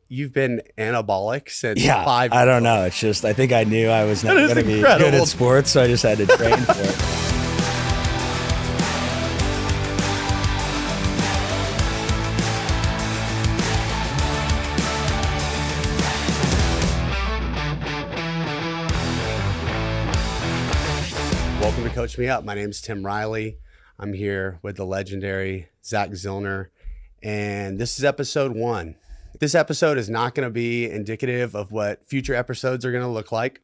you've been anabolic since Yeah, 5 I don't know. It's just, I think I knew I was not That is going to be incredible. good at sports, so I just had to train for it. Welcome to Coach Me Up. My name's Tim Riley. I'm here with the legendary Zach Zillner, and this is episode 1. This episode is not going to be indicative of what future episodes are going to look like.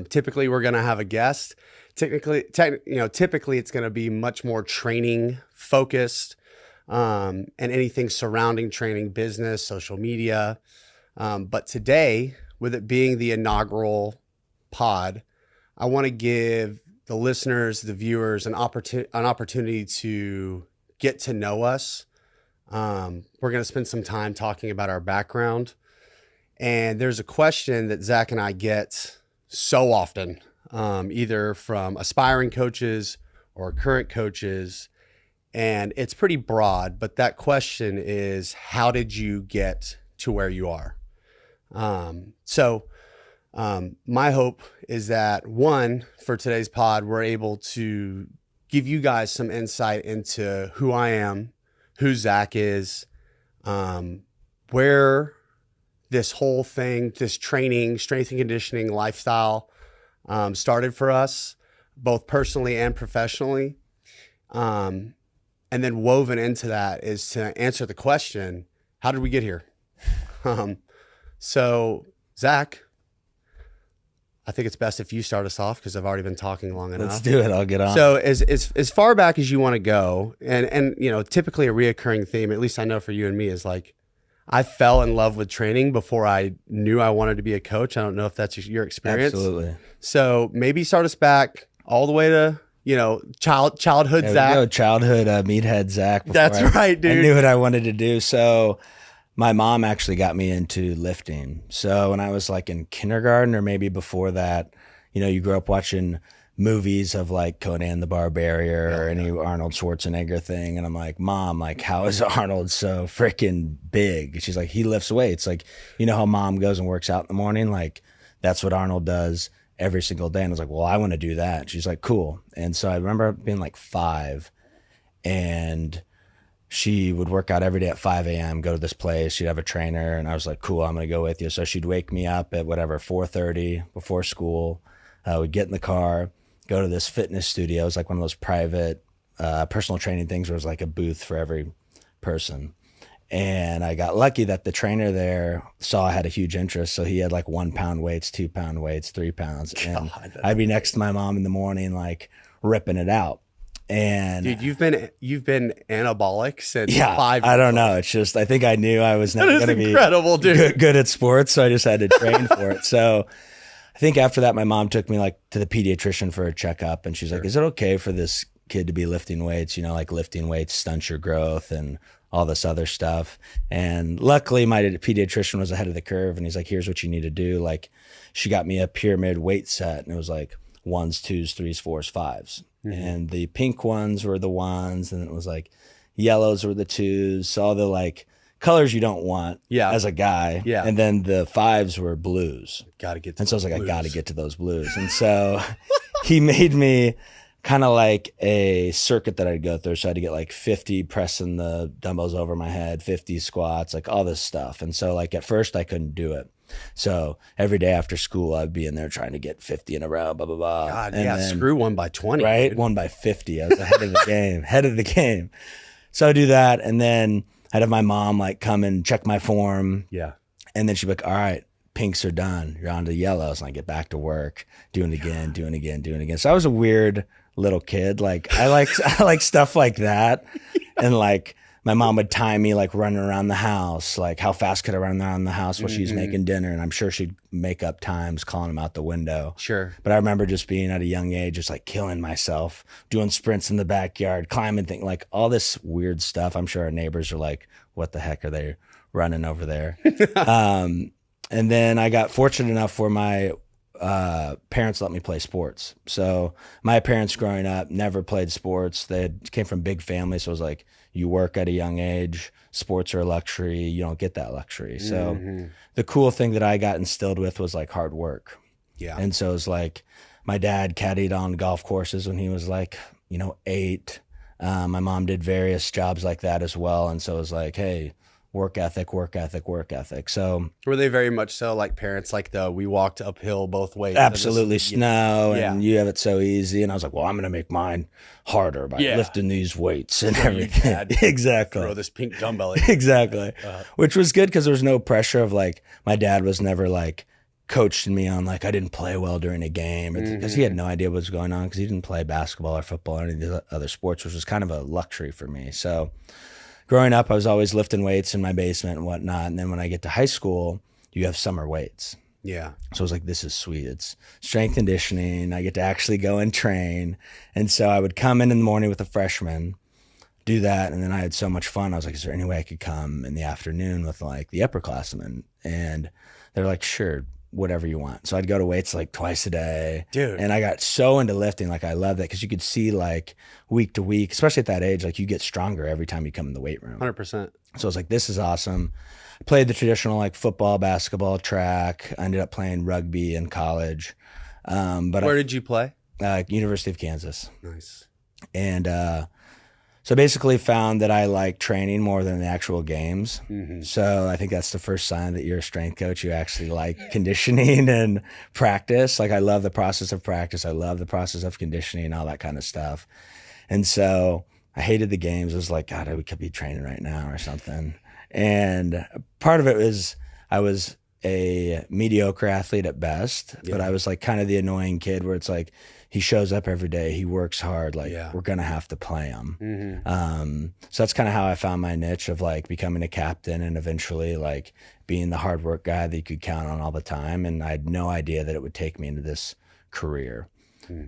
Typically, we're going to have a guest. Typically, it's going to be much more training focused, and anything surrounding training, business, social media. But today, with it being the inaugural pod, I want to give the listeners, the viewers, an opportunity to get to know us. We're going to spend some time talking about our background. And there's a question that Zach and I get so often, either from aspiring coaches or current coaches. And it's pretty broad, but that question is, how did you get to where you are? My hope is that, one, for today's pod, we're able to give you guys some insight into who I am, who Zach is, where this whole thing, this training, strength and conditioning lifestyle started for us, both personally and professionally. And then woven into that is to answer the question, how did we get here? So, Zach, I think it's best if you start us off because I've already been talking long enough. Let's do it. I'll get on. So as far back as you want to go, and typically a reoccurring theme, at least I know for you and me, is like, I fell in love with training before I knew I wanted to be a coach. I don't know if that's your experience. Absolutely. So maybe start us back all the way to, childhood There Zach. we go. Childhood meathead Zach. That's right, dude. I knew what I wanted to do. So my mom actually got me into lifting. So when I was like in kindergarten or maybe before that, you grew up watching movies of like Conan the Barbarian or any Arnold Schwarzenegger thing. And I'm like, Mom, like, how is Arnold so freaking big? She's like, he lifts weights. Like, you know how mom goes and works out in the morning? Like, that's what Arnold does every single day. And I was like, well, I want to do that. She's like, cool. And so I remember being like 5, and she would work out every day at 5 a.m., go to this place. She'd have a trainer, and I was like, cool, I'm going to go with you. So she'd wake me up at 4:30 before school. We'd get in the car, go to this fitness studio. It was like one of those private personal training things where it was like a booth for every person. And I got lucky that the trainer there saw I had a huge interest. So he had like 1 pound weights, 2 pound weights, 3 pounds. And I'd be next to my mom in the morning, like ripping it out. And Dude, you've been anabolic since 5 years I don't know. It's just, I think I knew I was not going to be incredible, dude. Good at sports. So I just had to train for it. So I think after that, my mom took me like to the pediatrician for a checkup, and she's like, is it okay for this kid to be lifting weights? Like lifting weights stunts your growth and all this other stuff. And luckily my pediatrician was ahead of the curve, and he's like, here's what you need to do. Like, she got me a pyramid weight set, and it was like 1s, 2s, 3s, 4s, 5s. Mm-hmm. And the pink ones were the 1s, and it was like yellows were the 2s, all the like colors you don't want as a guy. Yeah. And then the 5s were blues. Gotta get to And so I was like, I gotta get to those blues. And so he made me kind of like a circuit that I'd go through. So I had to get like 50 pressing the dumbbells over my head, 50 squats, like all this stuff. And so like at first I couldn't do it. So every day after school, I'd be in there trying to get 50 in a row, blah, blah, blah. God, and then, screw 1 by 20. Right? Dude. 1 by 50. I was ahead of the game. So I do that. And then I'd have my mom like come and check my form. Yeah. And then she'd be like, all right, pinks are done. You're on to yellows. And I get back to work, doing it again. So I was a weird little kid. Like I like stuff like that. And like, my mom would time me like running around the house, like how fast could I run around the house while she's making dinner. And I'm sure she'd make up times calling them out the window. Sure. But I remember just being at a young age, just like killing myself, doing sprints in the backyard, climbing things, like all this weird stuff. I'm sure our neighbors are like, what the heck are they running over there? And then I got fortunate enough where my parents let me play sports. So my parents growing up never played sports. Came from big families. So it was like, you work at a young age, sports are a luxury. You don't get that luxury. So the cool thing that I got instilled with was like hard work. Yeah. And so it was like, my dad caddied on golf courses when he was like, 8. My mom did various jobs like that as well. And so it was like, hey, work ethic. So were they very much so like parents, like we walked uphill both ways? absolutely snow and you have it so easy. And I was like, well, I'm going to make mine harder by lifting these weights and everything. Exactly. Throw this pink dumbbell at you. Exactly. Which was good because there was no pressure of like, my dad was never like coaching me on like, I didn't play well during a game because he had no idea what was going on because he didn't play basketball or football or any of the other sports, which was kind of a luxury for me. So growing up, I was always lifting weights in my basement and whatnot. And then when I get to high school, you have summer weights. Yeah. So I was like, this is sweet. It's strength conditioning. I get to actually go and train. And so I would come in the morning with a freshman, do that. And then I had so much fun. I was like, is there any way I could come in the afternoon with like the upperclassmen? And they're like, sure, whatever you want. So I'd go to weights like twice a day. Dude. And I got so into lifting. Like I love that because you could see like week to week, especially at that age, like you get stronger every time you come in the weight room. 100%. So I was like, this is awesome. I played the traditional like football, basketball, track. I ended up playing rugby in college. But where did you play? University of Kansas. Nice. And so basically found that I like training more than the actual games. So I think that's the first sign that you're a strength coach. You actually like conditioning and practice. Like I love the process of practice. I love the process of conditioning, all that kind of stuff. And so I hated the games. I was like, God, we could be training right now or something. And part of it was I was a mediocre athlete at best, but I was like kind of the annoying kid where it's like, he shows up every day. He works hard. Like we're going to have to play him. So that's kind of how I found my niche of like becoming a captain and eventually like being the hard work guy that you could count on all the time. And I had no idea that it would take me into this career.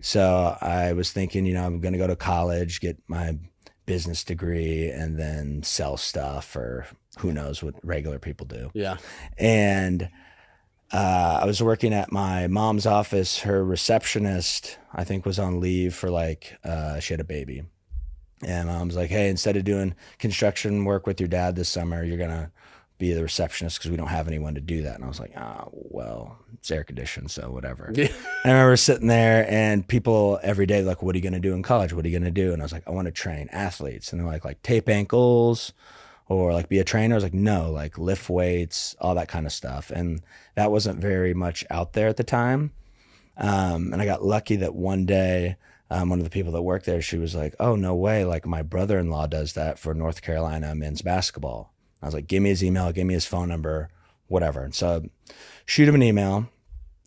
So I was thinking, I'm going to go to college, get my business degree and then sell stuff or who knows what regular people do. Yeah. And I was working at my mom's office. Her receptionist, I think, was on leave for like, she had a baby. And mom's like, hey, instead of doing construction work with your dad this summer, you're going to be the receptionist because we don't have anyone to do that. And I was like, well, it's air conditioned, so whatever. Yeah. And I remember sitting there and people every day like, what are you going to do in college? What are you going to do? And I was like, I want to train athletes. And they're like tape ankles or like be a trainer. I was like, no, like lift weights, all that kind of stuff. And that wasn't very much out there at the time. And I got lucky that one day, one of the people that worked there, she was like, oh, no way. Like my brother-in-law does that for North Carolina men's basketball. I was like, give me his email, give me his phone number, whatever. And so shoot him an email,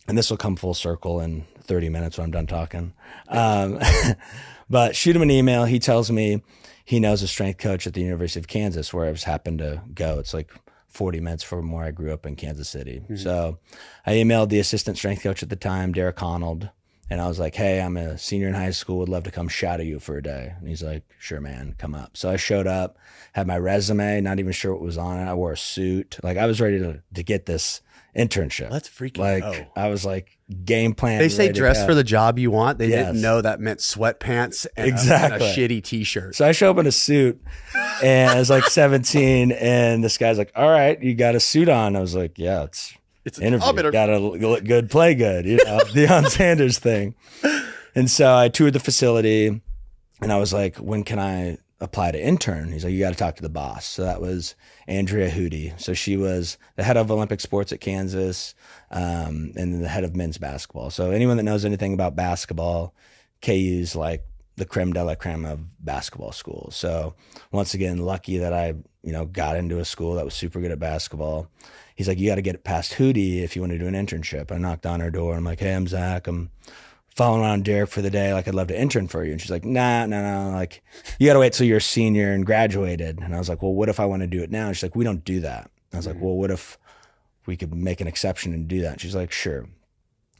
and this will come full circle in 30 minutes when I'm done talking. But shoot him an email. He tells me he knows a strength coach at the University of Kansas where I was happened to go. It's like 40 minutes from where I grew up in Kansas City. Mm-hmm. So I emailed the assistant strength coach at the time, Arnold, and I was like, hey, I'm a senior in high school, would love to come shadow you for a day. And he's like, sure, man, come up. So I showed up, had my resume, not even sure what was on it. I wore a suit. Like I was ready to get this internship. Let's freaking like go. I was like game plan. They say dress for the job you want. They didn't know that meant sweatpants and, exactly. and a shitty t-shirt. So I show up in a suit and I was like 17 and this guy's like, all right, you got a suit on. I was like, yeah, it's an interview. Gotta look good, play good, Deion Sanders thing. And so I toured the facility and I was like, when can I apply to intern? He's like, you got to talk to the boss. So that was Andrea Hudy. So she was the head of Olympic sports at Kansas, and then the head of men's basketball. So anyone that knows anything about basketball, KU's like the creme de la creme of basketball schools. So once again, lucky that I, got into a school that was super good at basketball. He's like, you got to get it past Hudy if you want to do an internship. I knocked on her door. I'm like, hey, I'm Zach. I'm following around Derek for the day. Like, I'd love to intern for you. And she's like, no. Like, you got to wait till you're a senior and graduated. And I was like, well, what if I want to do it now? And she's like, we don't do that. I was like, well, what if we could make an exception and do that? And she's like, sure.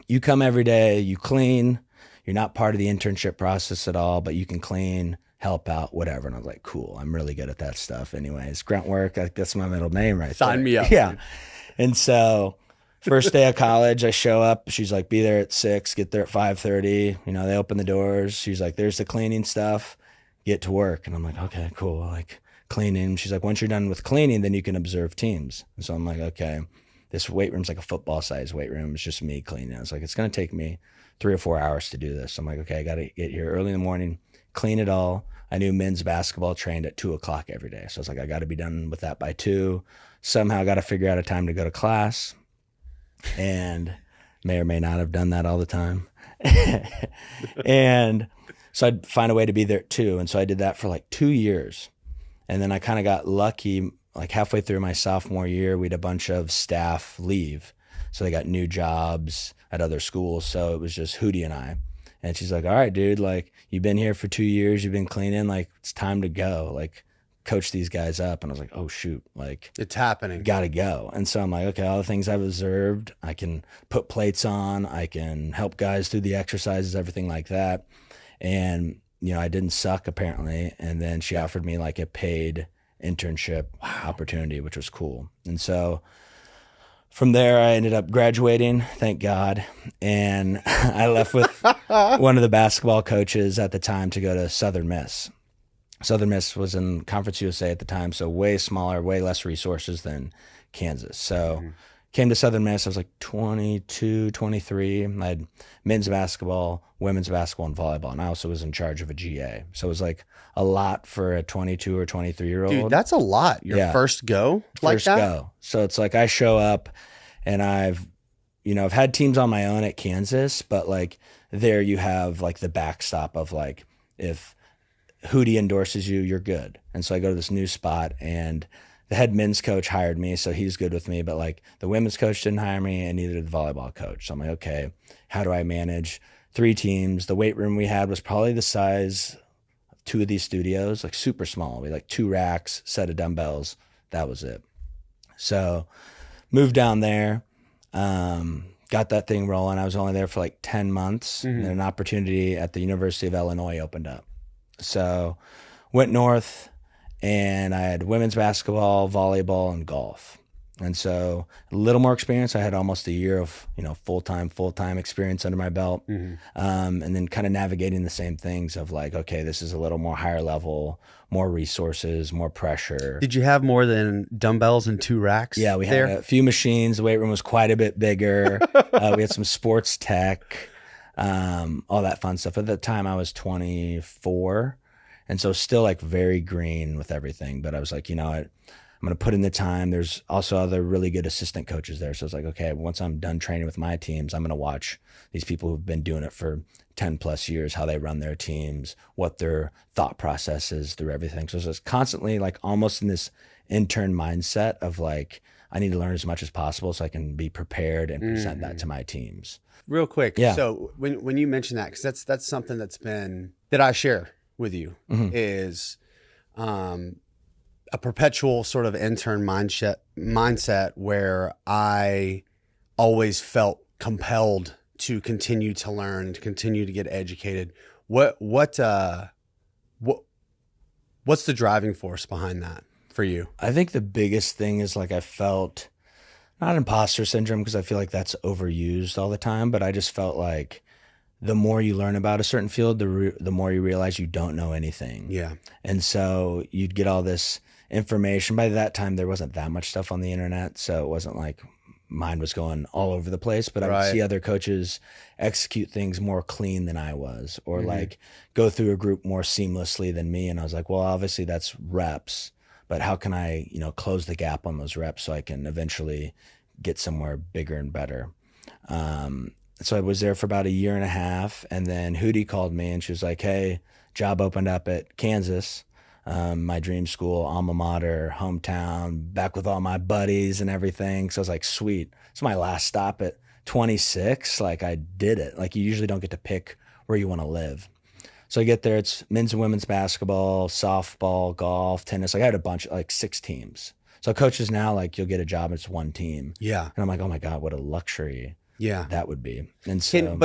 You come every day, you clean. You're not part of the internship process at all, but you can clean, help out, whatever. And I was like, cool. I'm really good at that stuff anyways. Grunt work, that's my middle name right there. Sign me up. Yeah. And so First day of college, I show up. She's like, be there at 6, get there at 5:30. You know, they open the doors. She's like, there's the cleaning stuff. Get to work. And I'm like, okay, cool. Like cleaning. She's like, once you're done with cleaning, then you can observe teams. And so I'm like, okay, this weight room's like a football size weight room. It's just me cleaning. I was like, it's going to take me 3 or 4 hours to do this. I'm like, okay, I got to get here early in the morning, clean it all. I knew men's basketball trained at 2:00 every day. So I was like, I got to be done with that by 2. Somehow got to figure out a time to go to class, and may or may not have done that all the time. And so I'd find a way to be there at 2. And so I did that for like 2 years. And then I kind of got lucky, like halfway through my sophomore year, we had a bunch of staff leave. So they got new jobs at other schools. So it was just Hudy and I. And she's like, all right, dude, like you've been here for 2 years, you've been cleaning, like it's time to go, like coach these guys up. And I was like, oh shoot, like it's happening. Gotta go. And so I'm like, okay, all the things I've observed, I can put plates on, I can help guys through the exercises, everything like that. And, you know, I didn't suck apparently. And then she offered me like a paid internship opportunity, which was cool. And so from there, I ended up graduating, thank God. And I left with one of the basketball coaches at the time to go to Southern Miss. Southern Miss was in Conference USA at the time, so way smaller, way less resources than Kansas. So came to Southern Miss, I was like 22, 23. I had men's basketball, women's basketball, and volleyball. And I also was in charge of a GA. So it was like a lot for a 22 or 23-year-old. Dude, that's a lot. Your first go like that? First go. So it's like I show up and I've had teams on my own at Kansas, but like there you have like the backstop of like if Hudy endorses you, you're good. And so I go to this new spot and the head men's coach hired me, so he's good with me, but like the women's coach didn't hire me and neither did the volleyball coach. So I'm like, okay, how do I manage 3 teams? The weight room we had was probably the size of 2 of these studios, like super small. We had like 2 racks, set of dumbbells. That was it. So moved down there, got that thing rolling. I was only there for like 10 months and an opportunity at the University of Illinois opened up. So went north and I had women's basketball, volleyball, and golf. And so a little more experience. I had almost a year of, full-time experience under my belt. And then kind of navigating the same things of like, okay, this is a little more higher level, more resources, more pressure. Did you have more than dumbbells and 2 racks? Yeah, we had a few machines. The weight room was quite a bit bigger. We had some sports tech, all that fun stuff. At the time I was 24. And so still like very green with everything. But I was like, I'm going to put in the time. There's also other really good assistant coaches there. So it's like, okay, once I'm done training with my teams, I'm going to watch these people who've been doing it for 10 plus years, how they run their teams, what their thought process is through everything. So it's constantly like almost in this intern mindset of like, I need to learn as much as possible so I can be prepared and present that to my teams. Real quick. Yeah. So when you mention that, because that's something that I share with you is a perpetual sort of intern mindset where I always felt compelled to continue to learn, to continue to get educated. What's the driving force behind that for you? I think the biggest thing is like I felt not imposter syndrome because I feel like that's overused all the time, but I just felt like the more you learn about a certain field, the more you realize you don't know anything. Yeah. And so you'd get all this information. By that time, there wasn't that much stuff on the internet. So it wasn't like mine was going all over the place, but I would see other coaches execute things more clean than I was, or like go through a group more seamlessly than me. And I was like, well, obviously that's reps, but how can I, close the gap on those reps so I can eventually get somewhere bigger and better? So I was there for about 1.5 years, and then Hudy called me and she was like, hey, job opened up at Kansas, my dream school, alma mater, hometown, back with all my buddies and everything. So I was like, sweet. It's my last stop at 26. Like I did it. Like you usually don't get to pick where you want to live. So I get there, it's men's and women's basketball, softball, golf, tennis. Like I had a bunch, like 6 teams. So coaches now, like you'll get a job, it's one team. Yeah. And I'm like, oh my God, what a luxury. Yeah, that would be. And so,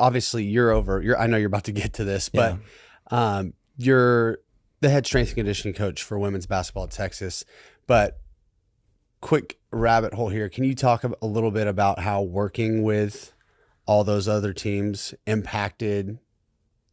obviously I know you're about to get to this, but you're the head strength and conditioning coach for women's basketball at Texas. But quick rabbit hole here. Can you talk a little bit about how working with all those other teams impacted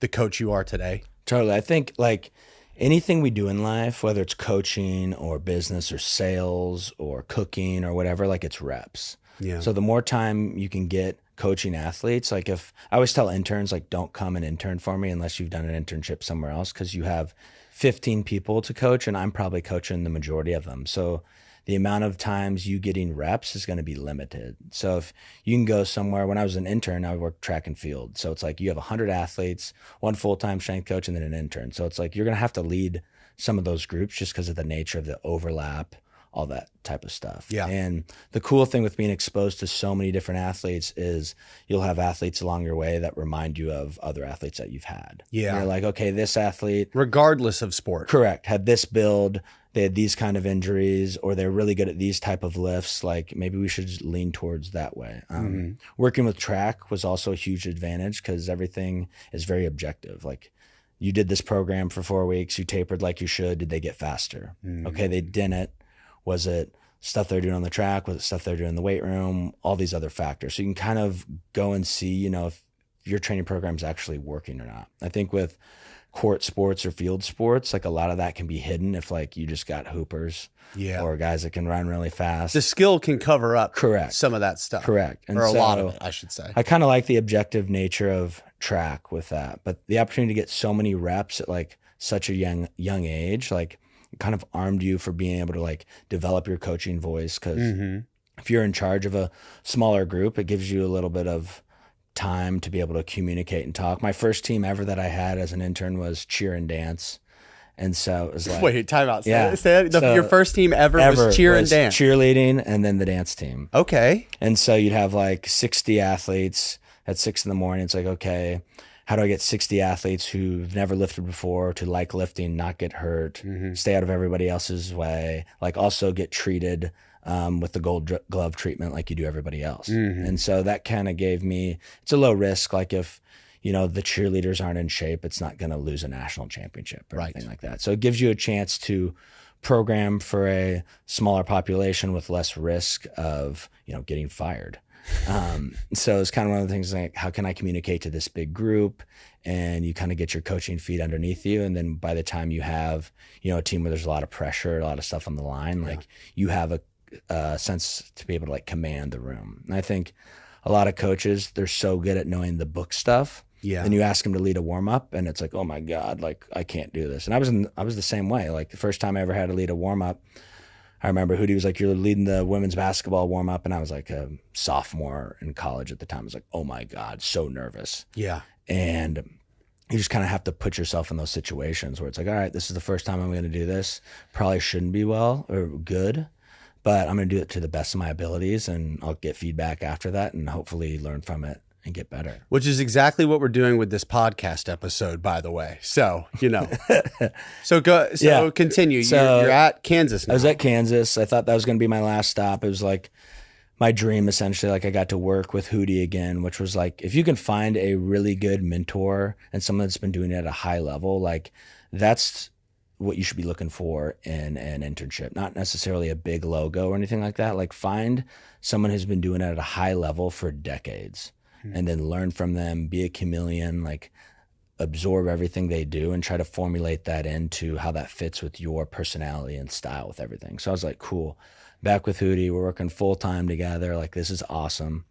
the coach you are today? Totally. I think like anything we do in life, whether it's coaching or business or sales or cooking or whatever, like it's reps. Yeah. So the more time you can get coaching athletes, like if I always tell interns, like don't come and intern for me unless you've done an internship somewhere else, because you have 15 people to coach and I'm probably coaching the majority of them. So the amount of times you getting reps is going to be limited. So if you can go somewhere, when I was an intern, I would work track and field. So it's like you have 100 athletes, one full-time strength coach, and then an intern. So it's like you're going to have to lead some of those groups just because of the nature of the overlap, all that type of stuff. Yeah. And the cool thing with being exposed to so many different athletes is you'll have athletes along your way that remind you of other athletes that you've had. Yeah. And you're like, okay, this athlete, Regardless of sport. correct, had this build, they had these kind of injuries, or they're really good at these type of lifts. Like maybe we should just lean towards that way. Working with track was also a huge advantage because everything is very objective. Like you did this program for 4 weeks, you tapered like you should. Did they get faster? Okay, they didn't. Was it stuff they're doing on the track? Was it stuff they're doing in the weight room? All these other factors. So you can kind of go and see, you know, if your training program is actually working or not. I think with court sports or field sports, like a lot of that can be hidden if like you just got hoopers or guys that can run really fast. The skill can cover up Correct. some of that stuff. Correct. And Or a so lot of it, I should say. I kind of like the objective nature of track with that, but the opportunity to get so many reps at like such a young age, like kind of armed you for being able to like develop your coaching voice. Cause if you're in charge of a smaller group, it gives you a little bit of time to be able to communicate and talk. My first team ever that I had as an intern was cheer and dance. And so it was like, Wait, time out. Yeah. Your first team ever was cheer and dance. Cheerleading and then the dance team. Okay. And so you'd have like 60 athletes at 6 a.m. It's like, okay, how do I get 60 athletes who've never lifted before to like lifting, not get hurt, stay out of everybody else's way, like also get treated with the gold glove treatment like you do everybody else. And so that kind of gave me, it's a low risk. Like if, you know, the cheerleaders aren't in shape, it's not going to lose a national championship or anything like that. So it gives you a chance to program for a smaller population with less risk of, you know, getting fired. So it's kind of one of the things like, how can I communicate to this big group? And you kind of get your coaching feet underneath you. And then by the time you have, you know, a team where there's a lot of pressure, a lot of stuff on the line, like you have a sense to be able to like command the room. And I think a lot of coaches, they're so good at knowing the book stuff. Yeah. And you ask them to lead a warm up and it's like, oh my God, like I can't do this. And I was the same way. Like the first time I ever had to lead a warm up, I remember Hudy was like, you're leading the women's basketball warm up. And I was like a sophomore in college at the time. I was like, oh my God, so nervous. Yeah. And you just kind of have to put yourself in those situations where it's like, all right, this is the first time I'm going to do this. Probably shouldn't be well or good, but I'm going to do it to the best of my abilities and I'll get feedback after that and hopefully learn from it and get better. Which is exactly what we're doing with this podcast episode, by the way. So, you know, continue. So you're at Kansas now. I was at Kansas. I thought that was going to be my last stop. It was like my dream, essentially. Like I got to work with Hudy again, which was like, if you can find a really good mentor and someone that's been doing it at a high level, like that's what you should be looking for in an internship, not necessarily a big logo or anything like that. Like find someone who's been doing it at a high level for decades and then learn from them, be a chameleon, like absorb everything they do and try to formulate that into how that fits with your personality and style with everything. So I was like, cool. Back with Hudy, we're working full time together. Like, this is awesome.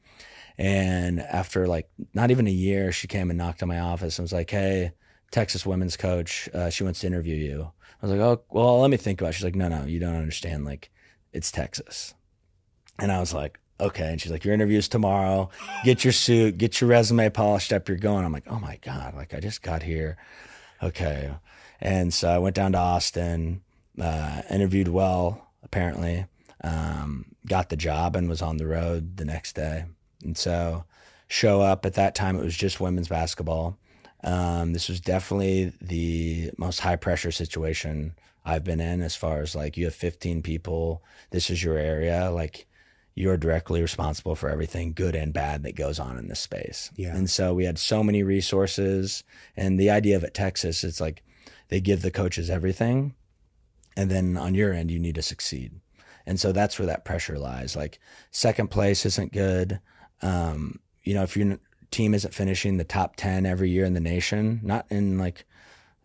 And after like not even a year, she came and knocked on my office and was like, hey, Texas women's coach, she wants to interview you. I was like, oh, well, let me think about it. She's like, no, you don't understand. Like, it's Texas. And I was like, okay. And she's like, your interview's tomorrow. Get your suit, get your resume polished up. You're going. I'm like, oh my God, like I just got here. Okay. And so I went down to Austin, interviewed well, apparently, got the job and was on the road the next day. And so show up at that time, it was just women's basketball. This was definitely the most high pressure situation I've been in, as far as like, you have 15 people, this is your area, like you're directly responsible for everything good and bad that goes on in this space. Yeah. And so we had so many resources, and the idea of at Texas, it's like they give the coaches everything, and then on your end, you need to succeed. And so that's where that pressure lies. Like second place isn't good. If your team isn't finishing the top 10 every year in the nation, not in like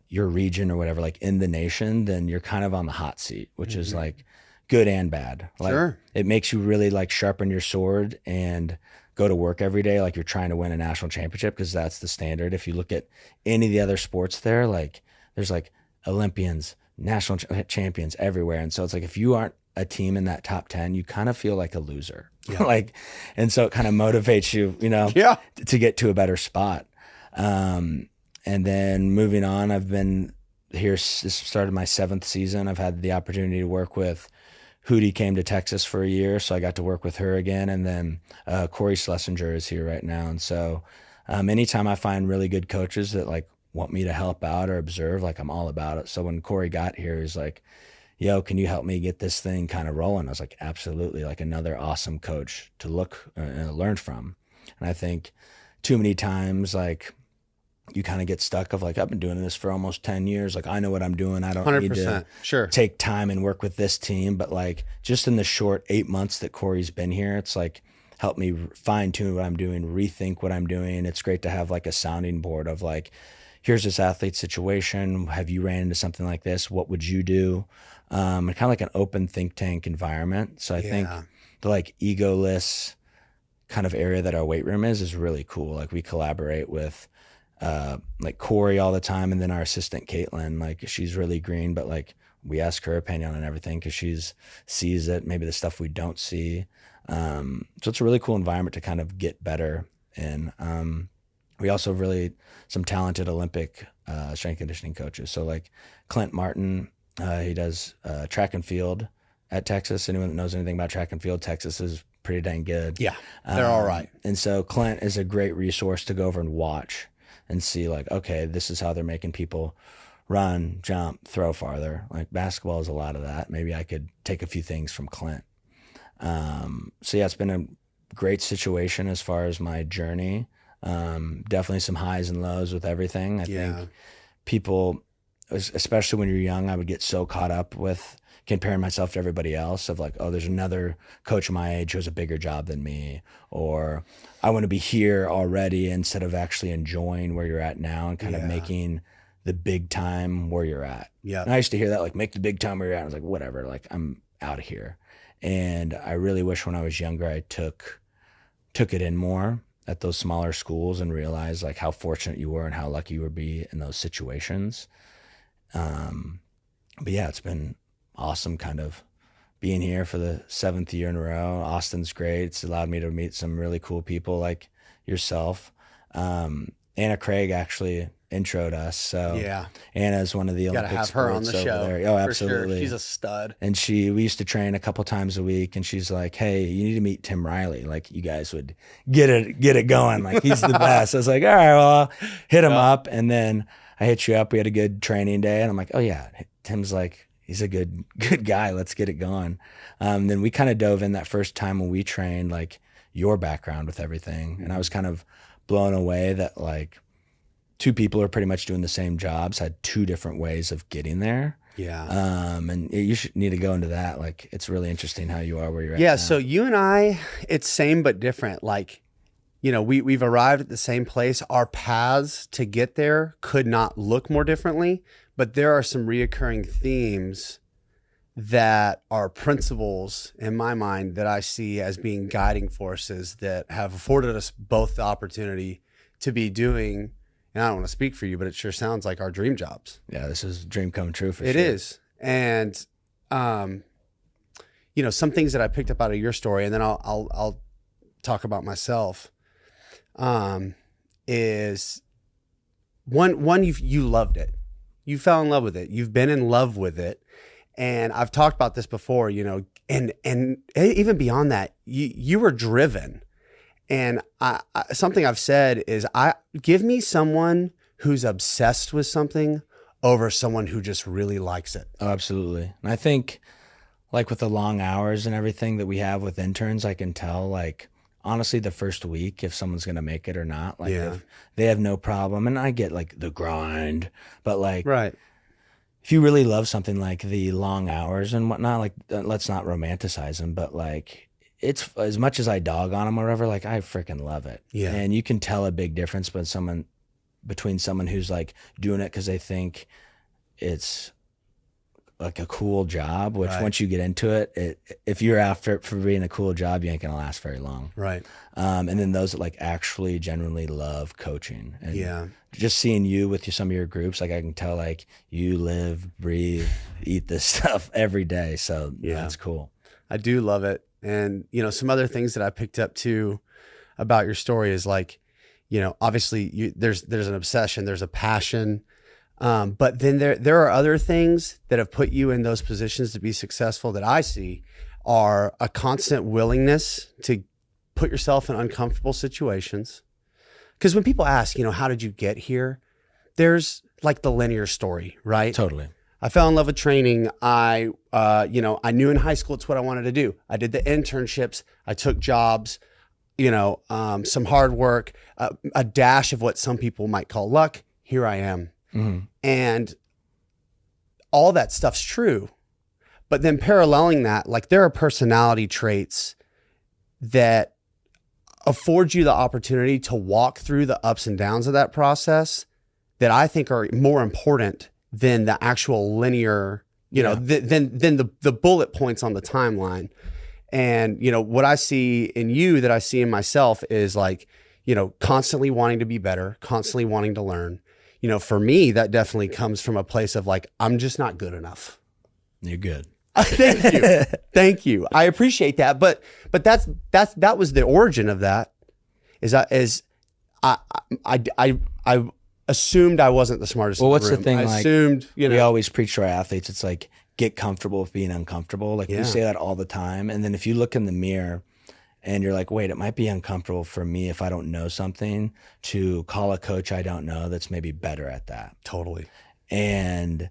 your region or whatever, like in the nation, then you're kind of on the hot seat, which is like good and bad. Like Sure. it makes you really like sharpen your sword and go to work every day like you're trying to win a national championship, because that's the standard. If you look at any of the other sports there, like there's like Olympians, national champions everywhere. And so it's like if you aren't a team in that top 10, you kind of feel like a loser. Yeah. And so it kind of motivates you, to get to a better spot. And then moving on, I've been here, this started my 7th season. I've had the opportunity to work with Hudy, came to Texas for a year, so I got to work with her again. And then Corey Schlesinger is here right now. And so anytime I find really good coaches that like want me to help out or observe, like I'm all about it. So when Corey got here, he's like, yo, can you help me get this thing kind of rolling? I was like, absolutely. Like another awesome coach to look and learn from. And I think too many times, like you kind of get stuck of like, I've been doing this for almost 10 years. Like I know what I'm doing. I don't 100%. need to Sure. take time and work with this team. But like just in the short 8 months that Corey's been here, it's like helped me fine tune what I'm doing, rethink what I'm doing. It's great to have like a sounding board of like, here's this athlete situation. Have you ran into something like this? What would you do? And kind of like an open think tank environment. So I think the like egoless kind of area that our weight room is really cool. Like we collaborate with like Corey all the time, and then our assistant Caitlin, like she's really green, but like we ask her opinion on everything because she's sees it, maybe the stuff we don't see. So it's a really cool environment to kind of get better in. We also really some talented Olympic strength conditioning coaches. So like Clint Martin, he does track and field at Texas. Anyone that knows anything about track and field, Texas is pretty dang good. Yeah, they're all right. And so Clint is a great resource to go over and watch and see like, okay, this is how they're making people run, jump, throw farther. Like basketball is a lot of that. Maybe I could take a few things from Clint. So yeah, it's been a great situation as far as my journey. Definitely some highs and lows with everything. I think people, especially when you're young, I would get so caught up with comparing myself to everybody else of like, oh, there's another coach my age who has a bigger job than me, or I want to be here already instead of actually enjoying where you're at now and kind of making the big time where you're at. Yeah. And I used to hear that, like, make the big time where you're at. I was like, whatever, like I'm out of here. And I really wish when I was younger, I took it in more at those smaller schools and realized like how fortunate you were and how lucky you would be in those situations. But yeah, it's been awesome kind of being here for the 7th year in a row. Austin's great. It's allowed me to meet some really cool people like yourself. Anna Craig actually introed us. So yeah, Anna's one of the Olympic have her on the show. There. Oh, absolutely. Sure. She's a stud. And we used to train a couple times a week, and she's like, hey, you need to meet Tim Riley. Like you guys would get it going. Like he's the best. I was like, all right, well, I'll hit him up. And then I hit you up. We had a good training day, and I'm like, oh yeah, Tim's like, he's a good guy. Let's get it going. Then we kind of dove in that first time when we trained, like your background with everything. And I was kind of blown away that like two people are pretty much doing the same jobs, had two different ways of getting there. Yeah. And you should need to go into that. Like, it's really interesting how you are where you're at. Yeah. Now. So you and I, it's same, but different. Like, you know, we've arrived at the same place. Our paths to get there could not look more differently, but there are some reoccurring themes that are principles in my mind that I see as being guiding forces that have afforded us both the opportunity to be doing, and I don't want to speak for you, but it sure sounds like our dream jobs. Yeah, this is a dream come true for sure. It is. And, you know, some things that I picked up out of your story, and then I'll talk about myself, is one, you loved it. You fell in love with it. You've been in love with it. And I've talked about this before, you know, and even beyond that, you were driven. And something I've said is give me someone who's obsessed with something over someone who just really likes it. Oh, absolutely. And I think like with the long hours and everything that we have with interns, I can tell like, honestly, the first week, if someone's going to make it or not, like if they have no problem. And I get like the grind, but like, right. if you really love something like the long hours and whatnot, like let's not romanticize them, but like it's as much as I dog on them or whatever, like I freaking love it. Yeah. And you can tell a big difference between someone who's like doing it because they think it's like a cool job, which Right. once you get into it, if you're after it for being a cool job, you ain't gonna last very long. Right. And then those that like actually genuinely love coaching, and Yeah. just seeing you with some of your groups, like I can tell like you live, breathe, eat this stuff every day. So Yeah. that's cool. I do love it. And, some other things that I picked up too about your story is like, obviously there's an obsession, there's a passion. But then there are other things that have put you in those positions to be successful that I see are a constant willingness to put yourself in uncomfortable situations. Because when people ask, how did you get here? There's like the linear story, right? Totally. I fell in love with training. I knew in high school it's what I wanted to do. I did the internships. I took jobs, some hard work, a dash of what some people might call luck. Here I am. Mm-hmm. And all that stuff's true. But then paralleling that, like there are personality traits that afford you the opportunity to walk through the ups and downs of that process that I think are more important than the actual linear, than the bullet points on the timeline. And, what I see in you that I see in myself is like, constantly wanting to be better, constantly wanting to learn. For me, that definitely comes from a place of like, I'm just not good enough. You're good. Thank you. Thank you. I appreciate that. But that was the origin of that I assumed I wasn't the smartest. Well, in what's the the room. thing? I Like, assumed, we always preach to our athletes. It's like, get comfortable with being uncomfortable. Like Yeah. we say that all the time. And then if you look in the mirror and you're like, wait, it might be uncomfortable for me if I don't know something, to call a coach I don't know that's maybe better at that. Totally. And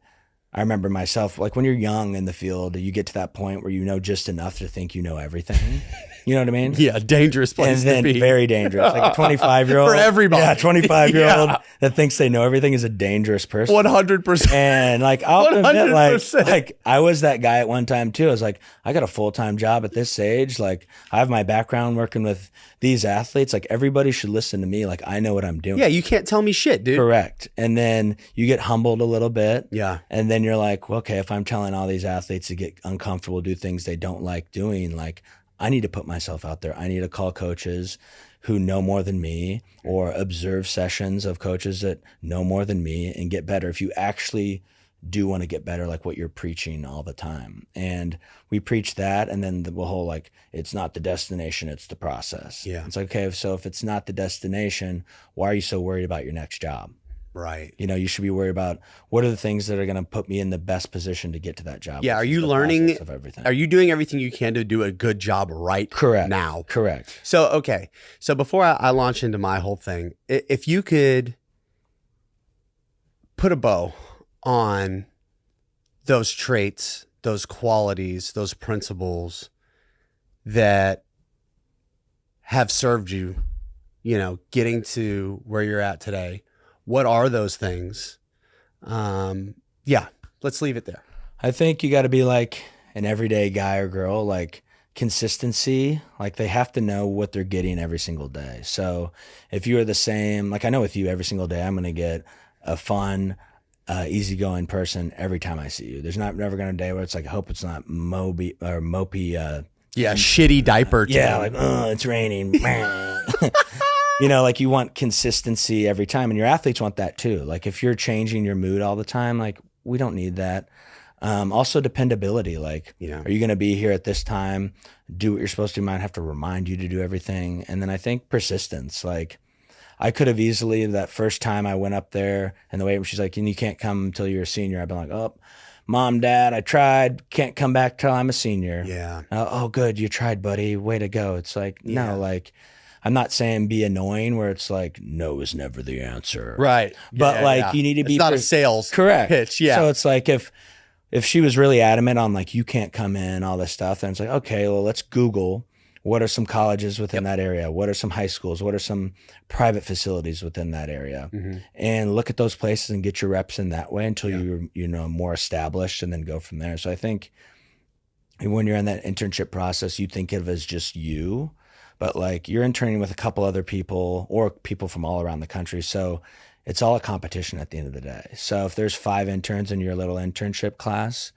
I remember myself, like when you're young in the field, you get to that point where you know just enough to think you know everything. You know what I mean? Yeah, dangerous place And then to be. very dangerous. Like a 25-year-old. For everybody. Yeah, 25-year-old Yeah. that thinks they know everything is a dangerous person. 100%. And like, I'll admit, 100%. like I was that guy at one time too. I was like, I got a full-time job at this age. Like I have my background working with these athletes. Like everybody should listen to me. Like I know what I'm doing. Yeah, you can't tell me shit, dude. Correct. And then you get humbled a little bit. Yeah. And then you're like, well, okay, if I'm telling all these athletes to get uncomfortable, do things they don't like doing, like I need to put myself out there. I need to call coaches who know more than me, or observe sessions of coaches that know more than me, and get better. If you actually do want to get better, like what you're preaching all the time. And we preach that. And then the whole, like, it's not the destination, it's the process. Yeah. It's like, okay, so if it's not the destination, why are you so worried about your next job? Right. You should be worried about what are the things that are going to put me in the best position to get to that job. Yeah. Are which is you the learning? process of everything? Are you doing everything you can to do a good job right Correct. now? Correct. So, okay. So before I launch into my whole thing, if you could put a bow on those traits, those qualities, those principles that have served you, getting to where you're at today, what are those things? Yeah, let's leave it there. I think you got to be like an everyday guy or girl, like consistency. Like they have to know what they're getting every single day. So if you are the same, like I know with you every single day, I'm going to get a fun, easygoing person every time I see you. There's never going to be a day where it's like, I hope it's not mopey. Yeah, shitty diaper. Yeah, like, oh, it's raining. Like you want consistency every time, and your athletes want that too. Like if you're changing your mood all the time, like we don't need that. Also dependability. Like, Yeah. Are you going to be here at this time? Do what you're supposed to. Might have to remind you to do everything. And then I think persistence. Like I could have easily, that first time I went up there and the way she's like, and you can't come until you're a senior. I've been like, oh, Mom, Dad, I tried. Can't come back till I'm a senior. Yeah. Oh, good. You tried, buddy. Way to go. It's like, Yeah. no, like, I'm not saying be annoying where it's like, no is never the answer. Right. But Yeah, like yeah. you need to be It's not a sales correct pitch. Yeah. So it's like if she was really adamant on like, you can't come in, all this stuff, then it's like, okay, well, let's Google What are some colleges within that area? What are some high schools? What are some private facilities within that area? And look at those places and get your reps in that way until you're more established, and then go from there. So I think when you're in that internship process, you think of it as just you, but like you're interning with a couple other people or people from all around the country. So it's all a competition at the end of the day. So if there's 5 interns in your little internship class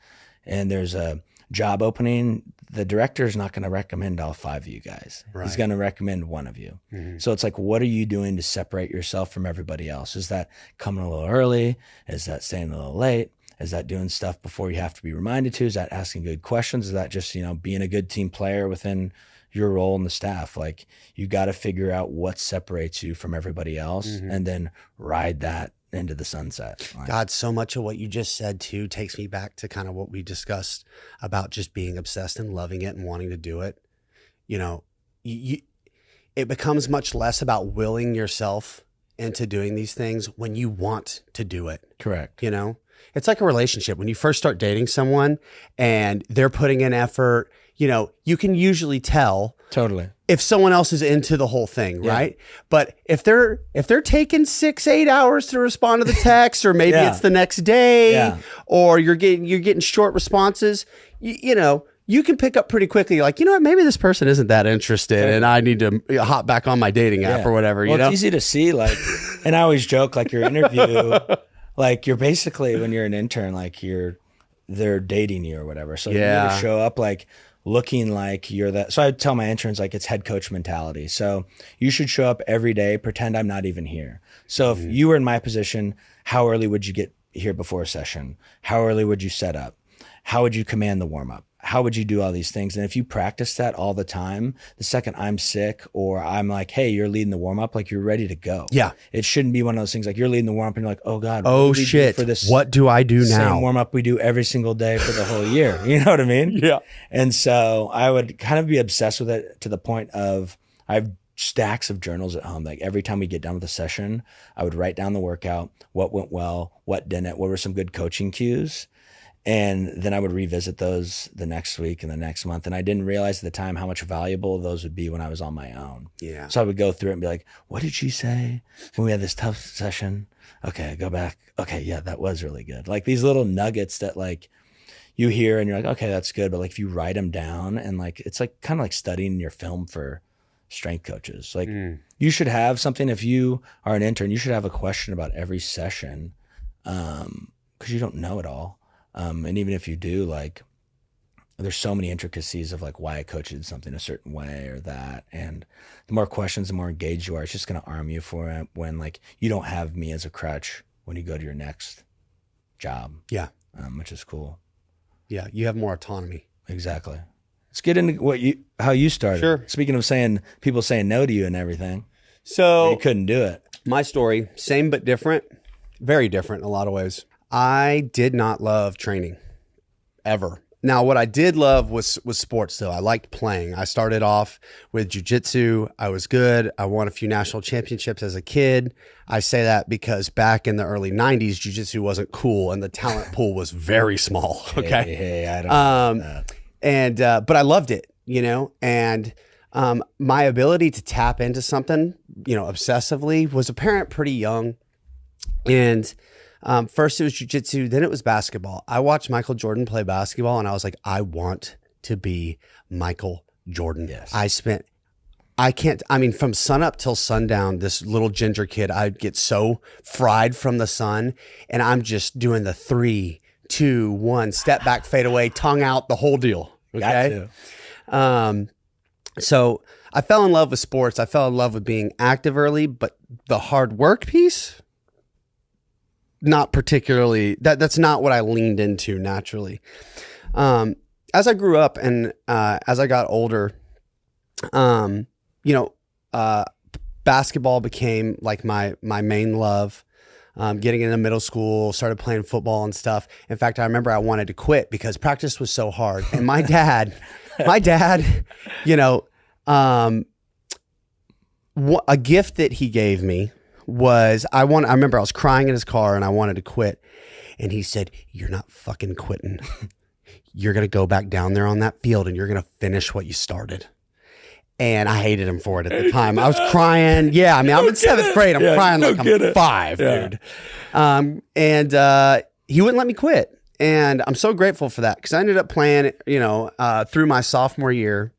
and there's a job opening, the director is not going to recommend all 5 of you guys. Right. He's going to recommend one of you. So it's like, what are you doing to separate yourself from everybody else? Is that coming a little early? Is that staying a little late? Is that doing stuff before you have to be reminded to? Is that asking good questions? Is that just, being a good team player within your role in the staff? Like, you got to figure out what separates you from everybody else and then ride that into the sunset. God, so much of what you just said too takes me back to kind of what we discussed about just being obsessed and loving it and wanting to do it. It becomes much less about willing yourself into doing these things when you want to do it. Correct. It's like a relationship. When you first start dating someone and they're putting in effort, you can usually tell Totally if someone else is into the whole thing, right? But if they're taking 6-8 hours to respond to the text, or maybe it's the next day, or you're getting short responses, you can pick up pretty quickly. Like, you know what? Maybe this person isn't that interested, and I need to hop back on my dating app or whatever. Well, it's easy to see. Like, and I always joke, like, your interview, like, you're basically, when you're an intern, like, they're dating you or whatever. So you need to show up like looking like you're that. So I tell my interns, like, it's head coach mentality. So you should show up every day, pretend I'm not even here. So if you were in my position, how early would you get here before a session? How early would you set up? How would you command the warm up? How would you do all these things? And if you practice that all the time, the second I'm sick or I'm like, hey, you're leading the warm up, like, you're ready to go. Yeah. It shouldn't be one of those things like you're leading the warm up and you're like, oh God, oh shit, for this, what do I do now? Same warm up we do every single day for the whole year. You know what I mean? Yeah. And so I would kind of be obsessed with it to the point of I have stacks of journals at home. Like, every time we get done with a session, I would write down the workout, what went well, what didn't, what were some good coaching cues. And then I would revisit those the next week and the next month. And I didn't realize at the time how much valuable those would be when I was on my own. Yeah. So I would go through it and be like, what did she say when we had this tough session? Okay, go back. Okay, yeah, that was really good. Like, these little nuggets that, like, you hear and you're like, okay, that's good. But, like, if you write them down, and, like, it's like kind of like studying your film for strength coaches. Like, you should have something. If you are an intern, you should have a question about every session, because you don't know it all. And even if you do, like, there's so many intricacies of, like, why a coach did something a certain way or that. And the more questions, the more engaged you are. It's just going to arm you for it when, like, you don't have me as a crutch when you go to your next job. Yeah. Which is cool. Yeah. You have more autonomy. Exactly. Let's get into how you started. Sure. Speaking of people saying no to you and everything. So you couldn't do it. My story, same but different. Very different in a lot of ways. I did not love training ever. Now, what I did love was sports, though. I liked playing. I started off with jiu-jitsu. I was good. I won a few national championships as a kid. I say that because back in the early 90s, jiu-jitsu wasn't cool and the talent pool was very small. Okay. Hey, I don't know that. But I loved it, and my ability to tap into something, obsessively was apparent pretty young. And first it was jiu-jitsu, then it was basketball. I watched Michael Jordan play basketball and I was like, I want to be Michael Jordan. Yes. From sun up till sundown, this little ginger kid, I'd get so fried from the sun and I'm just doing the 3, 2, 1, step back, fade away, tongue out, the whole deal. Okay. So I fell in love with sports. I fell in love with being active early, but the hard work piece, not particularly, that's not what I leaned into naturally. As I grew up and as I got older, basketball became like my main love. Getting into middle school, started playing football and stuff. In fact, I remember I wanted to quit because practice was so hard. And my dad, a gift that he gave me was I remember I was crying in his car and I wanted to quit. And he said, "You're not fucking quitting. You're going to go back down there on that field and you're going to finish what you started." And I hated him for it at the time. I was crying. Yeah, I mean, I'm in seventh grade. I'm crying like I'm 5, dude. And he wouldn't let me quit. And I'm so grateful for that because I ended up playing, through my sophomore year,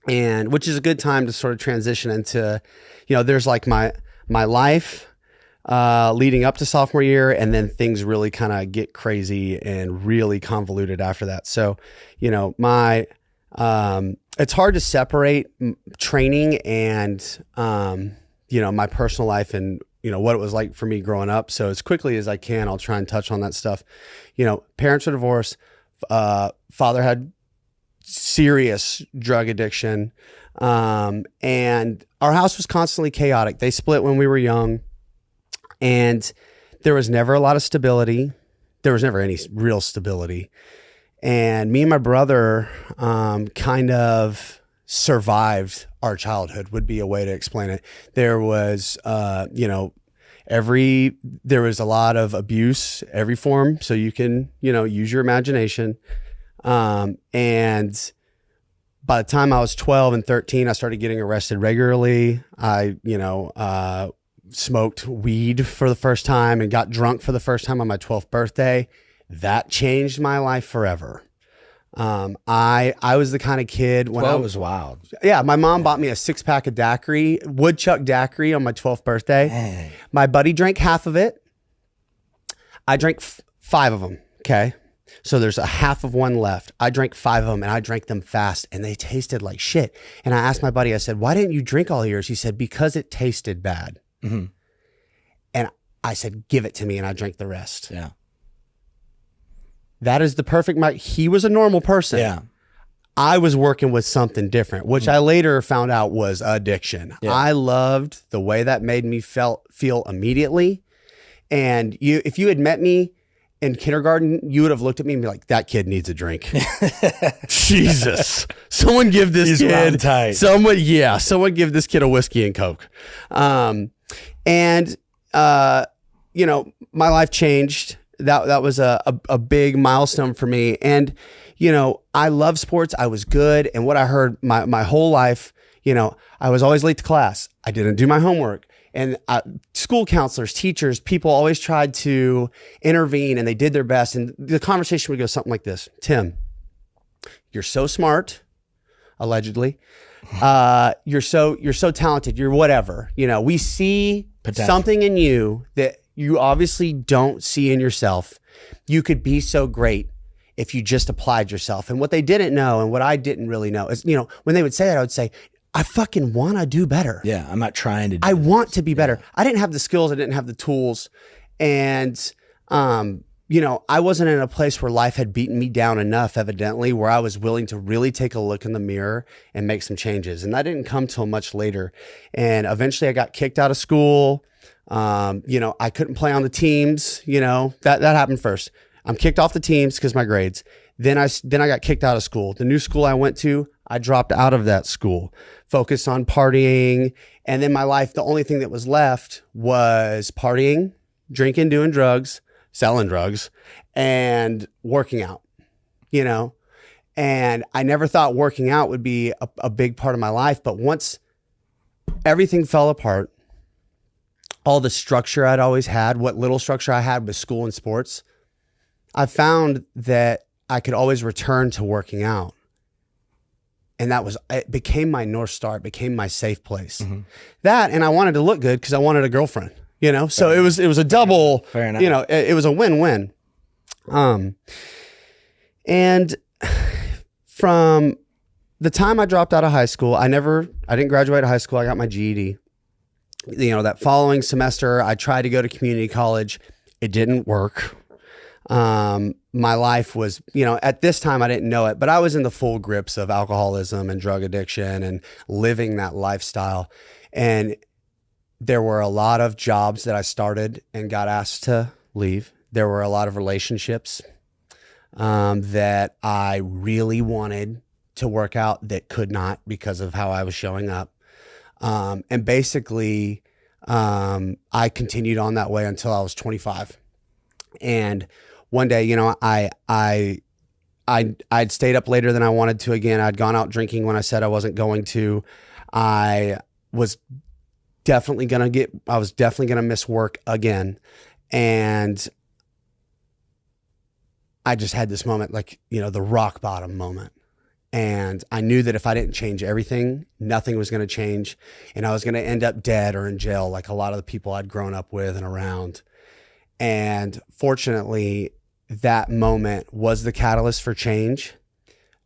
and which is a good time to sort of transition into, there's like my life leading up to sophomore year, and then things really kind of get crazy and really convoluted after that. So, it's hard to separate training and, my personal life and, what it was like for me growing up. So as quickly as I can, I'll try and touch on that stuff. Parents were divorced. Father had serious drug addiction. And our house was constantly chaotic. They split when we were young, and there was never a lot of stability. There was never any real stability. And me and my brother kind of survived our childhood would be a way to explain it. There was, there was a lot of abuse, every form. So you can, use your imagination. And by the time I was 12 and 13, I started getting arrested regularly. I, smoked weed for the first time and got drunk for the first time on my 12th birthday. That changed my life forever. I was the kind of kid when I was wild. Yeah. My mom bought me a 6-pack of daiquiri, woodchuck daiquiri on my 12th birthday. Dang. My buddy drank half of it. I drank 5 of them. Okay. So there's a half of one left. I drank 5 of them, and I drank them fast, and they tasted like shit. And I asked my buddy, I said, why didn't you drink all yours? He said, because it tasted bad. Mm-hmm. And I said, give it to me. And I drank the rest. Yeah. That is the perfect, he was a normal person. Yeah. I was working with something different, which I later found out was addiction. Yeah. I loved the way that made me feel immediately. And if you had met me in kindergarten, you would have looked at me and be like, that kid needs a drink. Jesus. Someone give this kid, someone give this kid a whiskey and Coke. My life changed. That was a big milestone for me. And, I love sports. I was good. And what I heard my whole life, I was always late to class. I didn't do my homework. And school counselors, teachers, people always tried to intervene, and they did their best. And the conversation would go something like this: Tim, you're so smart, allegedly. You're so talented. You're whatever. We see something in you that you obviously don't see in yourself. You could be so great if you just applied yourself. And what they didn't know, and what I didn't really know, is, when they would say that, I would say, I fucking want to do better. Yeah, I'm not trying to do I want to be better. I didn't have the skills. I didn't have the tools. And, I wasn't in a place where life had beaten me down enough, evidently, where I was willing to really take a look in the mirror and make some changes. And that didn't come till much later. And eventually I got kicked out of school. I couldn't play on the teams, that happened first. I'm kicked off the teams because my grades. Then I got kicked out of school. The new school I went to, I dropped out of that school, focused on partying. And then my life, the only thing that was left was partying, drinking, doing drugs, selling drugs, and working out, and I never thought working out would be a big part of my life. But once everything fell apart, all the structure I'd always had, what little structure I had with school and sports, I found that I could always return to working out. And it became my North Star. It became my safe place. Mm-hmm. That, and I wanted to look good because I wanted a girlfriend, so it was a double, fair enough. It was a win-win. And from the time I dropped out of high school, I didn't graduate high school. I got my GED. That following semester, I tried to go to community college. It didn't work. My life was, at this time I didn't know it, but I was in the full grips of alcoholism and drug addiction and living that lifestyle. And there were a lot of jobs that I started and got asked to leave. There were a lot of relationships that I really wanted to work out that could not because of how I was showing up. And basically, I continued on that way until I was 25. And one day, I I'd stayed up later than I wanted to again. I'd gone out drinking when I said I wasn't going to. I was definitely going to miss work again. And I just had this moment, like, the rock bottom moment. And I knew that if I didn't change everything, nothing was going to change. And I was going to end up dead or in jail, like a lot of the people I'd grown up with and around. And fortunately, that moment was the catalyst for change.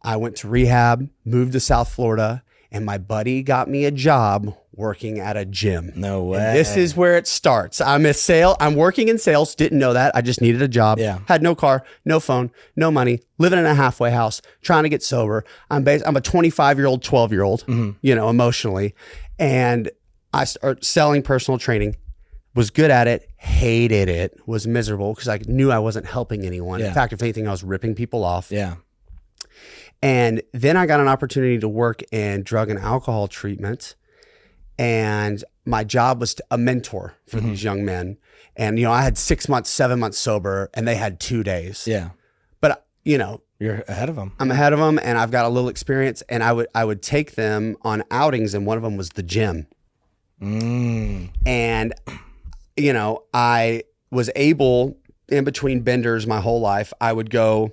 I went to rehab, moved to South Florida, and my buddy got me a job working at a gym. No way. And this is where it starts. I'm working in sales. Didn't know that. I just needed a job. Yeah. Had no car, no phone, no money, living in a halfway house, trying to get sober. I'm a 25-year-old, 12-year-old, emotionally. And I started selling personal training, was good at it, hated it, was miserable because I knew I wasn't helping anyone. Yeah. In fact, if anything, I was ripping people off. Yeah. And then I got an opportunity to work in drug and alcohol treatment. And my job was a mentor for these young men. And, I had 6 months, 7 months sober, and they had 2 days. Yeah. But, you're ahead of them. I'm ahead of them, and I've got a little experience. And I would take them on outings, and one of them was the gym. And, I was able, in between benders my whole life, I would go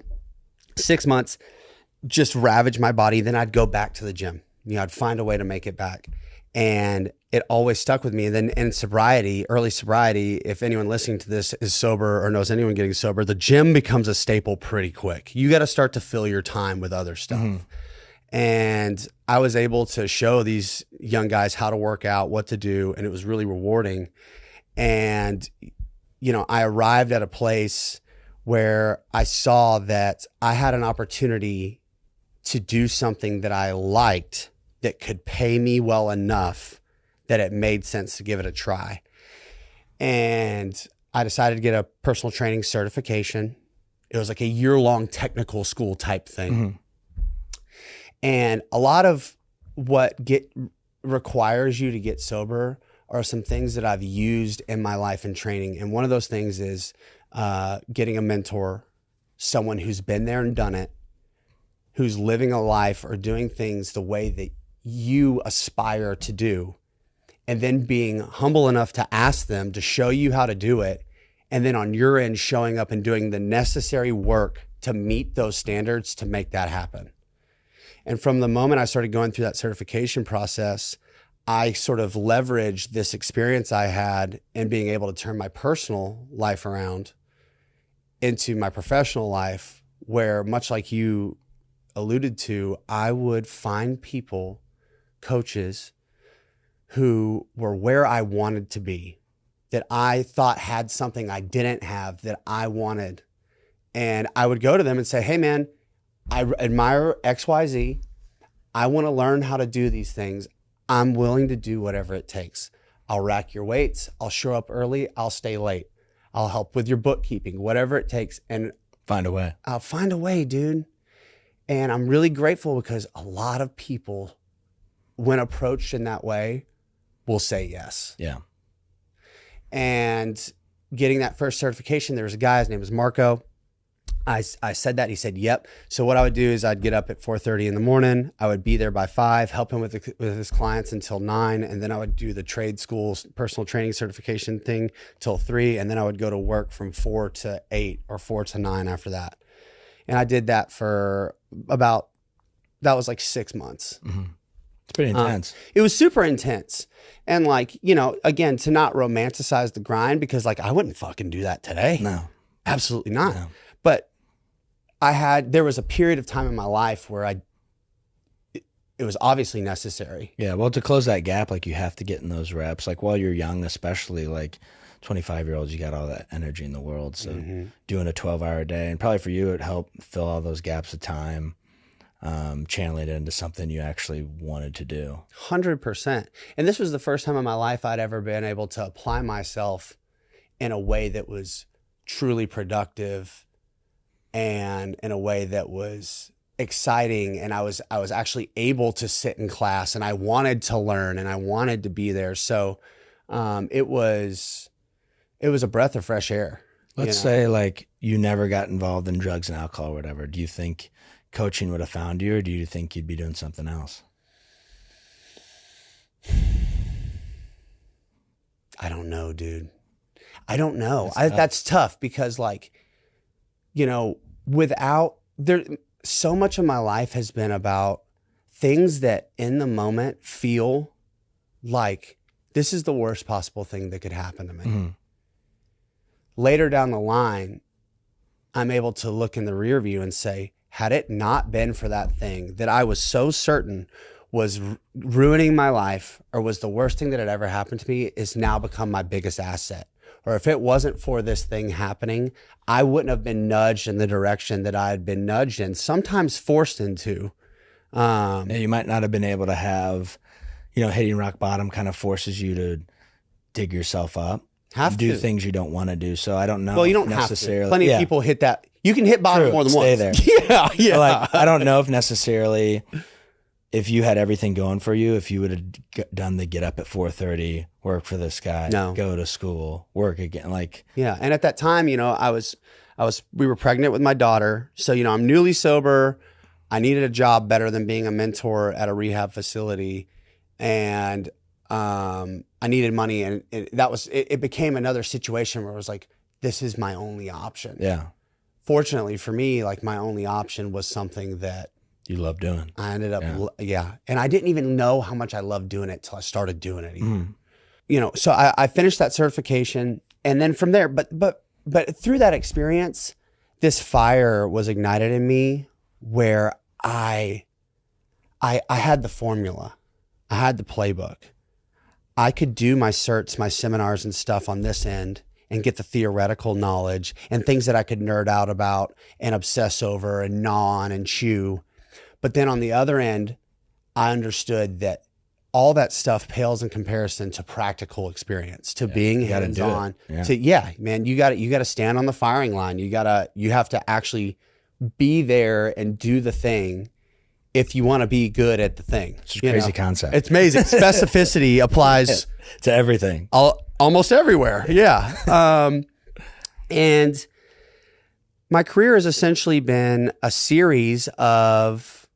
6 months, just ravage my body. Then I'd go back to the gym. I'd find a way to make it back. And it always stuck with me. And then in sobriety, early sobriety, if anyone listening to this is sober or knows anyone getting sober, the gym becomes a staple pretty quick. You got to start to fill your time with other stuff. And I was able to show these young guys how to work out, what to do. And it was really rewarding. And, I arrived at a place where I saw that I had an opportunity to do something that I liked that could pay me well enough that it made sense to give it a try. And I decided to get a personal training certification. It was like a year-long technical school type thing. And a lot of what requires you to get sober are some things that I've used in my life in training. And one of those things is getting a mentor, someone who's been there and done it, who's living a life or doing things the way that you aspire to do, and then being humble enough to ask them to show you how to do it. And then on your end, showing up and doing the necessary work to meet those standards to make that happen. And from the moment I started going through that certification process, I sort of leveraged this experience I had in being able to turn my personal life around into my professional life, where, much like you alluded to, I would find people, coaches, who were where I wanted to be, that I thought had something I didn't have that I wanted. And I would go to them and say, hey man, I admire XYZ. I want to learn how to do these things. I'm willing to do whatever it takes. I'll rack your weights. I'll show up early. I'll stay late. I'll help with your bookkeeping, whatever it takes. And Find a way. I'll find a way, dude. And I'm really grateful because a lot of people, when approached in that way, will say yes. Yeah. And getting that first certification, there was a guy, his name was Marco. I said that, he said, yep. So what I would do is I'd get up at 4:30 in the morning. I would be there by 5, help him with his clients until 9. And then I would do the trade school personal training certification thing till 3. And then I would go to work from 4 to 8 or 4 to 9 after that. And I did that for that was like 6 months. It's pretty intense. It was super intense. And again, to not romanticize the grind, because I wouldn't fucking do that today. No. Absolutely not. No. But there was a period of time in my life where it was obviously necessary. Yeah. Well, to close that gap, you have to get in those reps. While you're young, especially 25-year-olds, you got all that energy in the world. So doing a 12-hour day, and probably for you, it helped fill all those gaps of time, channel it into something you actually wanted to do. 100%. And this was the first time in my life I'd ever been able to apply myself in a way that was truly productive and in a way that was exciting. And I was actually able to sit in class, and I wanted to learn, and I wanted to be there. So it was a breath of fresh air. Let's say you never got involved in drugs and alcohol or whatever, do you think coaching would have found you, or do you think you'd be doing something else? I don't know, dude. I don't know. That's tough because, like, you know, so much of my life has been about things that in the moment feel like this is the worst possible thing that could happen to me. Mm-hmm. Later down the line, I'm able to look in the rear view and say, had it not been for that thing that I was so certain was ruining my life or was the worst thing that had ever happened to me, is now become my biggest asset. Or if it wasn't for this thing happening, I wouldn't have been nudged in the direction that I had been nudged in, sometimes forced into. You might not have been able to have, hitting rock bottom kind of forces you to dig yourself up. Do things you don't want to do. So I don't know. Well, you don't necessarily. Have to. Plenty of people hit that. You can hit bottom more than once. Stay there. Yeah. So like, I don't know if necessarily, if you had everything going for you, if you would have done the get up at 4:30, work for this guy, go to school, work again. Yeah. And at that time, we were pregnant with my daughter. So, I'm newly sober. I needed a job better than being a mentor at a rehab facility. And, I needed money, and it became another situation where it was like, this is my only option. Yeah. Fortunately for me, like, my only option was something that you love doing. I ended up, and I didn't even know how much I loved doing it till I started doing it. So I finished that certification, and then from there, but through that experience, this fire was ignited in me where I had the formula, I had the playbook. I could do my certs, my seminars and stuff on this end and get the theoretical knowledge and things that I could nerd out about and obsess over and gnaw on and chew. But then on the other end, I understood that all that stuff pales in comparison to practical experience, to being hands-on. You got to stand on the firing line. You have to actually be there and do the thing if you want to be good at the thing. It's a crazy concept. It's amazing. Specificity applies to everything. Almost everywhere. Yeah. And my career has essentially been a series of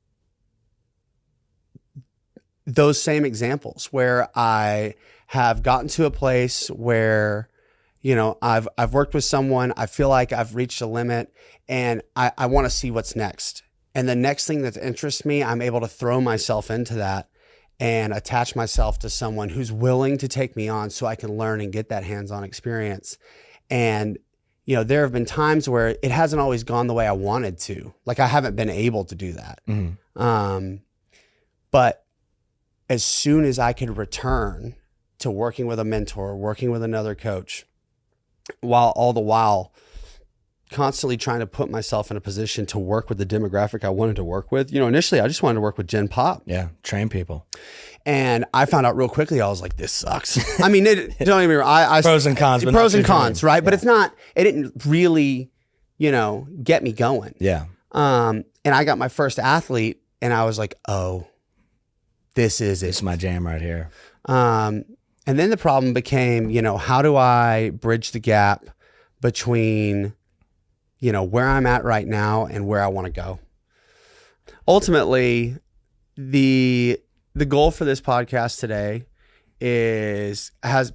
those same examples where I have gotten to a place where, I've worked with someone, I feel like I've reached a limit, and I want to see what's next. And the next thing that interests me, I'm able to throw myself into that and attach myself to someone who's willing to take me on so I can learn and get that hands-on experience. And, there have been times where it hasn't always gone the way I wanted to. Like, I haven't been able to do that. Mm-hmm. But as soon as I could return to working with a mentor, working with another coach, all the while constantly trying to put myself in a position to work with the demographic I wanted to work with. Initially I just wanted to work with Gen Pop. Yeah. Train people. And I found out real quickly, I was like, this sucks. I mean, don't get me wrong. Pros and cons. Pros and cons, right? Yeah. But it didn't really, get me going. Yeah. And I got my first athlete and I was like, oh, this is it. This is my jam right here. And then the problem became, how do I bridge the gap between where I'm at right now and where I want to go. Ultimately, the goal for this podcast today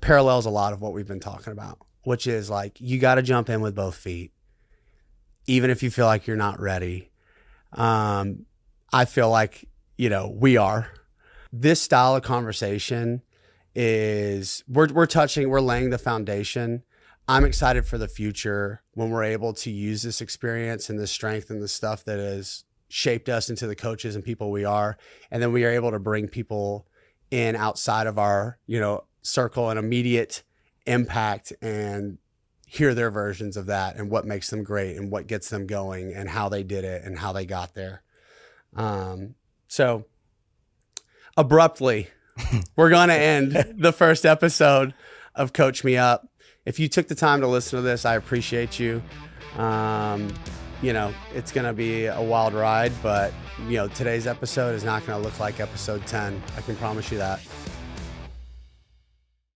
parallels a lot of what we've been talking about, which is like, you got to jump in with both feet, even if you feel like you're not ready. I feel like, we are. This style of conversation is, we're laying the foundation. I'm excited for the future when we're able to use this experience and this strength and the stuff that has shaped us into the coaches and people we are. And then we are able to bring people in outside of our, circle and immediate impact and hear their versions of that and what makes them great and what gets them going and how they did it and how they got there. So abruptly, we're going to end the first episode of Coach Me Up. If you took the time to listen to this, I appreciate you. It's going to be a wild ride, but, today's episode is not going to look like episode 10. I can promise you that.